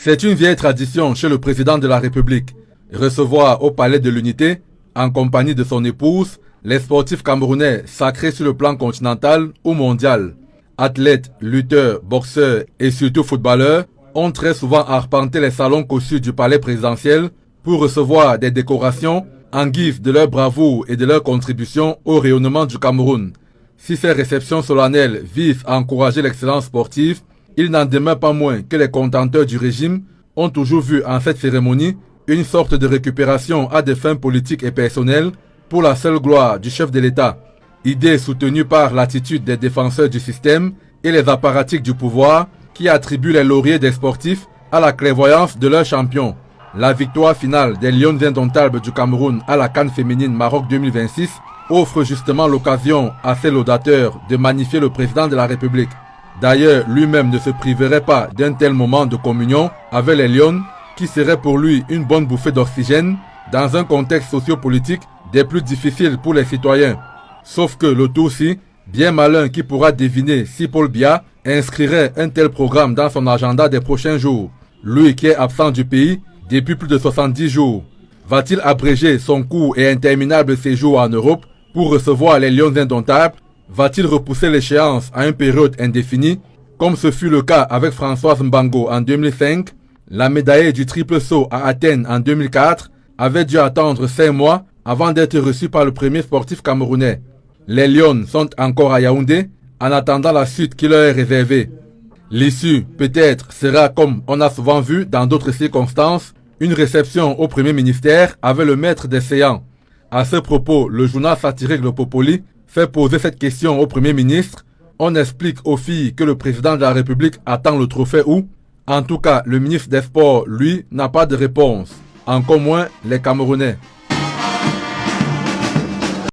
C'est une vieille tradition chez le président de la République, recevoir au Palais de l'Unité, en compagnie de son épouse, les sportifs camerounais sacrés sur le plan continental ou mondial. Athlètes, lutteurs, boxeurs et surtout footballeurs ont très souvent arpenté les salons cossus du palais présidentiel pour recevoir des décorations en guise de leur bravoure et de leur contribution au rayonnement du Cameroun. Si ces réceptions solennelles visent à encourager l'excellence sportive, il n'en demeure pas moins que les contenteurs du régime ont toujours vu en cette cérémonie une sorte de récupération à des fins politiques et personnelles pour la seule gloire du chef de l'État. Idée soutenue par l'attitude des défenseurs du système et les apparatchiks du pouvoir qui attribuent les lauriers des sportifs à la clairvoyance de leurs champions. La victoire finale des Lions indomptables du Cameroun à la CAN féminine Maroc 2026 offre justement l'occasion à ses laudateurs de magnifier le président de la République. D'ailleurs, lui-même ne se priverait pas d'un tel moment de communion avec les Lions qui serait pour lui une bonne bouffée d'oxygène dans un contexte sociopolitique des plus difficiles pour les citoyens. Sauf que le tout-ci, bien malin qui pourra deviner si Paul Biya inscrirait un tel programme dans son agenda des prochains jours. Lui qui est absent du pays depuis plus de 70 jours. Va-t-il abréger son court et interminable séjour en Europe pour recevoir les Lions indomptables? Va-t-il repousser l'échéance à une période indéfinie, comme ce fut le cas avec Françoise Mbango en 2005? La médaillée du triple saut à Athènes en 2004 avait dû attendre 5 mois avant d'être reçue par le premier sportif camerounais. Les Lions sont encore à Yaoundé en attendant la suite qui leur est réservée. L'issue, peut-être, sera comme on a souvent vu dans d'autres circonstances, une réception au premier ministère avec le maître des séants. À ce propos, le journal satirique Le Popoli fait poser cette question au Premier ministre. On explique aux filles que le président de la République attend le trophée où? En tout cas, le ministre des Sports, lui, n'a pas de réponse. Encore moins les Camerounais.